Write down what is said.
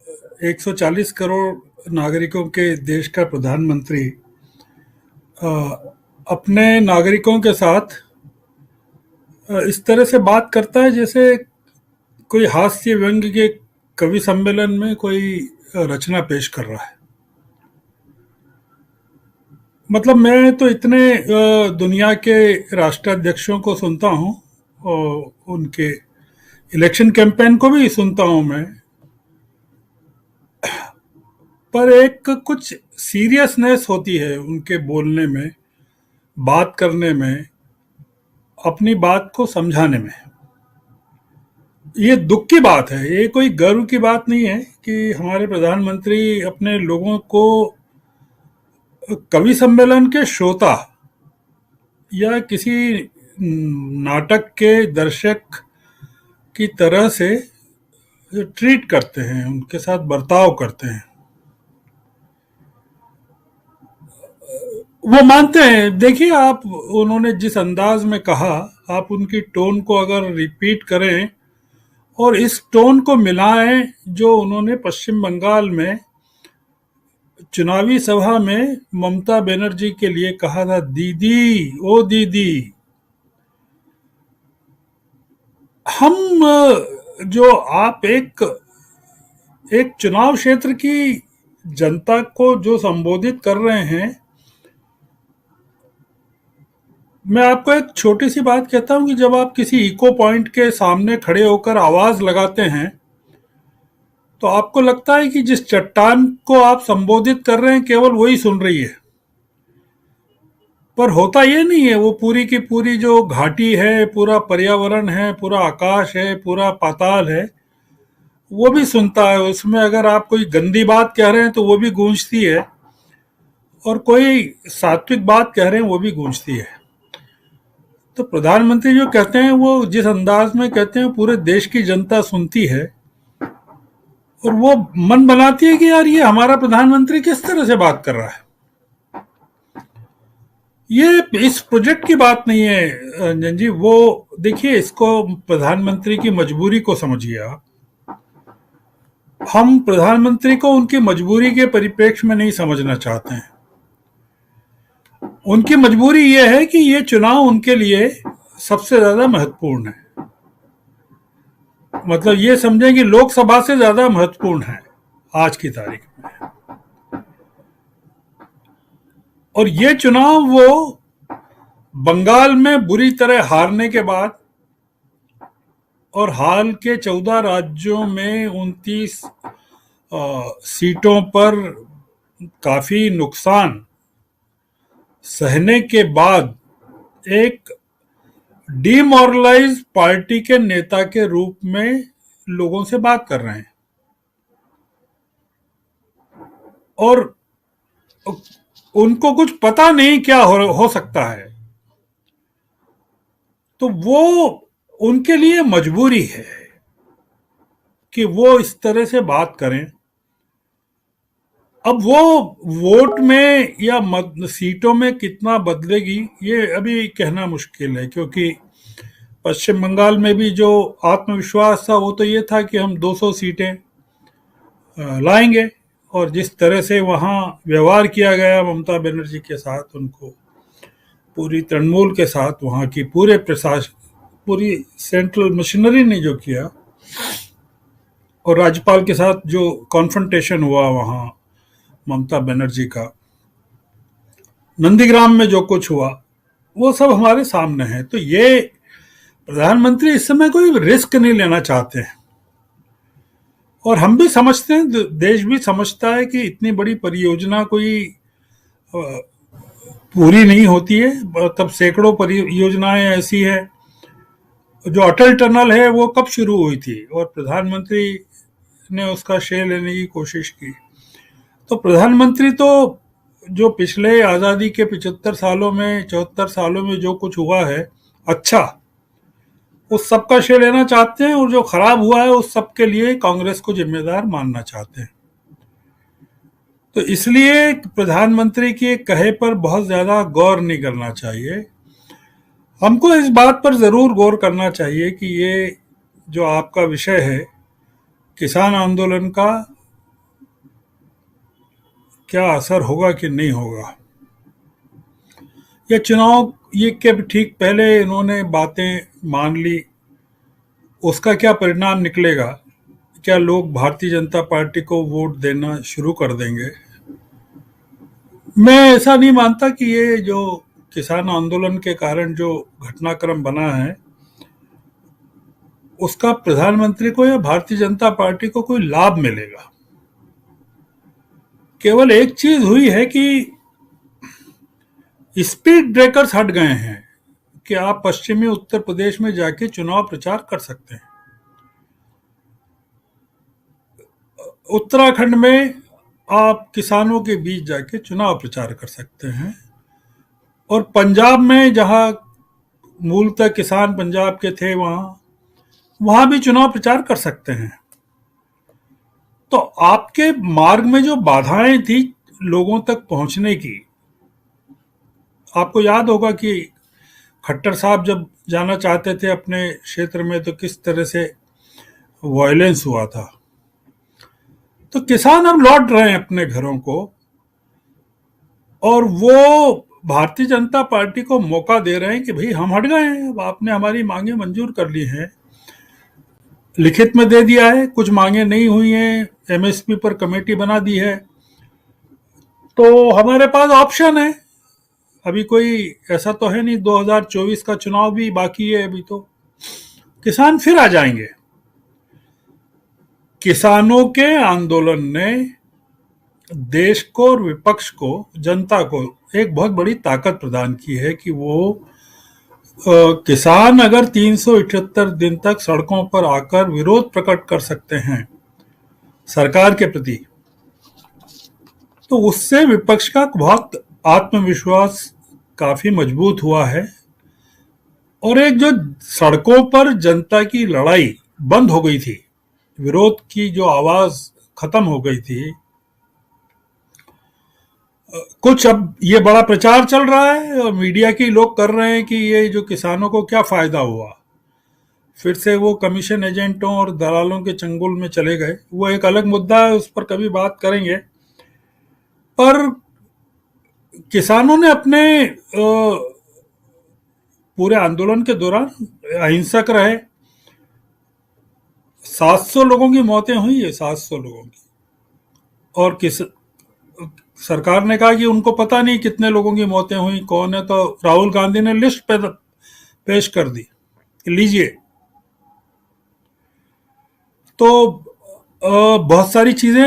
140 करोड़ नागरिकों के देश का प्रधानमंत्री अ, अपने नागरिकों के साथ इस तरह से बात करता है जैसे कोई हास्य व्यंग्य के कवि सम्मेलन में कोई रचना पेश कर रहा है। मतलब मैं तो इतने दुनिया के राष्ट्राध्यक्षों को सुनता हूँ और उनके इलेक्शन कैंपेन को भी सुनता हूँ मैं, पर एक कुछ सीरियसनेस होती है उनके बोलने में, बात करने में, अपनी बात को समझाने में। ये दुख की बात है, ये कोई गर्व की बात नहीं है कि हमारे प्रधानमंत्री अपने लोगों को कवि सम्मेलन के श्रोता या किसी नाटक के दर्शक की तरह से ट्रीट करते हैं, उनके साथ बर्ताव करते हैं। वो मानते हैं। देखिए आप, उन्होंने जिस अंदाज में कहा, आप उनकी टोन को अगर रिपीट करें और इस टोन को मिलाएं जो उन्होंने पश्चिम बंगाल में चुनावी सभा में ममता बनर्जी के लिए कहा था, दीदी ओ दीदी। हम जो आप एक चुनाव क्षेत्र की जनता को जो संबोधित कर रहे हैं, मैं आपको एक छोटी सी बात कहता हूं कि जब आप किसी इको पॉइंट के सामने खड़े होकर आवाज लगाते हैं तो आपको लगता है कि जिस चट्टान को आप संबोधित कर रहे हैं केवल वही सुन रही है, पर होता ये नहीं है। वो पूरी की पूरी जो घाटी है, पूरा पर्यावरण है, पूरा आकाश है, पूरा पाताल है, वो भी सुनता है। उसमें अगर आप कोई गंदी बात कह रहे हैं तो वो भी गूंजती है, और कोई सात्विक बात कह रहे हैं वो भी गूंजती है। तो प्रधानमंत्री जो कहते हैं वो जिस अंदाज में कहते हैं पूरे देश की जनता सुनती है, और वो मन बनाती है कि यार ये हमारा प्रधानमंत्री किस तरह से बात कर रहा है। ये इस प्रोजेक्ट की बात नहीं है रंजन जी। वो देखिए, इसको प्रधानमंत्री की मजबूरी को समझिए आप। हम प्रधानमंत्री को उनकी मजबूरी के परिप्रेक्ष्य में नहीं समझना चाहते हैं। उनकी मजबूरी ये है कि ये चुनाव उनके लिए सबसे ज्यादा महत्वपूर्ण है। मतलब ये समझें कि लोकसभा से ज्यादा महत्वपूर्ण है आज की तारीख में। और ये चुनाव वो बंगाल में बुरी तरह हारने के बाद और हाल के 14 राज्यों में 29 सीटों पर काफी नुकसान सहने के बाद एक डिमोरलाइज पार्टी के नेता के रूप में लोगों से बात कर रहे हैं। और उनको कुछ पता नहीं क्या हो सकता है, तो वो उनके लिए मजबूरी है कि वो इस तरह से बात करें। अब वो वोट में या सीटों में कितना बदलेगी ये अभी कहना मुश्किल है, क्योंकि पश्चिम बंगाल में भी जो आत्मविश्वास था वो तो ये था कि हम 200 सीटें लाएंगे, और जिस तरह से वहाँ व्यवहार किया गया ममता बनर्जी के साथ, उनको पूरी तृणमूल के साथ, वहाँ की पूरे प्रशासन, पूरी सेंट्रल मशीनरी ने जो किया, और राज्यपाल के साथ जो कॉन्फ्रंटेशन हुआ वहाँ ममता बनर्जी का, नंदीग्राम में जो कुछ हुआ, वो सब हमारे सामने है। तो ये प्रधानमंत्री इस समय कोई रिस्क नहीं लेना चाहते हैं, और हम भी समझते हैं, देश भी समझता है कि इतनी बड़ी परियोजना कोई पूरी नहीं होती है। तब सैकड़ों परियोजनाएं ऐसी है। जो अटल टनल है वो कब शुरू हुई थी और प्रधानमंत्री ने उसका श्रेय लेने की कोशिश की। तो प्रधानमंत्री तो जो पिछले आज़ादी के 75 सालों में, 74 सालों में जो कुछ हुआ है अच्छा, उस सब का श्रेय लेना चाहते हैं, और जो खराब हुआ है उस सब के लिए कांग्रेस को जिम्मेदार मानना चाहते हैं। तो इसलिए प्रधानमंत्री के कहे पर बहुत ज्यादा गौर नहीं करना चाहिए। हमको इस बात पर जरूर गौर करना चाहिए कि ये जो आपका विषय है किसान आंदोलन का, क्या असर होगा कि नहीं होगा। ये चुनाव ये के ठीक पहले इन्होंने बातें मान ली, उसका क्या परिणाम निकलेगा? क्या लोग भारतीय जनता पार्टी को वोट देना शुरू कर देंगे? मैं ऐसा नहीं मानता कि ये जो किसान आंदोलन के कारण जो घटनाक्रम बना है उसका प्रधानमंत्री को या भारतीय जनता पार्टी को कोई लाभ मिलेगा। केवल एक चीज हुई है कि स्पीड ब्रेकर्स हट गए हैं कि आप पश्चिमी उत्तर प्रदेश में जाके चुनाव प्रचार कर सकते हैं। उत्तराखंड में आप किसानों के बीच जाके चुनाव प्रचार कर सकते हैं, और पंजाब में जहां मूलतः किसान पंजाब के थे वहां वहां भी चुनाव प्रचार कर सकते हैं। तो आपके मार्ग में जो बाधाएं थी लोगों तक पहुंचने की, आपको याद होगा कि खट्टर साहब जब जाना चाहते थे अपने क्षेत्र में तो किस तरह से वायलेंस हुआ था। तो किसान अब लौट रहे हैं अपने घरों को, और वो भारतीय जनता पार्टी को मौका दे रहे हैं कि भाई हम हट गए हैं, अब आपने हमारी मांगे मंजूर कर ली हैं, लिखित में दे दिया है, कुछ मांगे नहीं हुई हैं, एमएसपी पर कमेटी बना दी है, तो हमारे पास ऑप्शन है। अभी कोई ऐसा तो है नहीं, 2024 का चुनाव भी बाकी है अभी, तो किसान फिर आ जाएंगे। किसानों के आंदोलन ने देश को और विपक्ष को, जनता को एक बहुत बड़ी ताकत प्रदान की है कि वो किसान अगर 378 दिन तक सड़कों पर आकर विरोध प्रकट कर सकते हैं सरकार के प्रति, तो उससे विपक्ष का बहुत आत्मविश्वास काफी मजबूत हुआ है। और एक जो सड़कों पर जनता की लड़ाई बंद हो गई थी, विरोध की जो आवाज खत्म हो गई थी, कुछ अब ये बड़ा प्रचार चल रहा है और मीडिया के लोग कर रहे हैं कि ये जो किसानों को क्या फायदा हुआ, फिर से वो कमीशन एजेंटों और दलालों के चंगुल में चले गए। वो एक अलग मुद्दा है, उस पर कभी बात करेंगे। पर किसानों ने अपने पूरे आंदोलन के दौरान अहिंसक रहे। 700 लोगों की मौतें हुई है, 700 लोगों की। और सरकार ने कहा कि उनको पता नहीं कितने लोगों की मौतें हुई, कौन है, तो राहुल गांधी ने लिस्ट पेश कर दी, लीजिए। तो बहुत सारी चीजें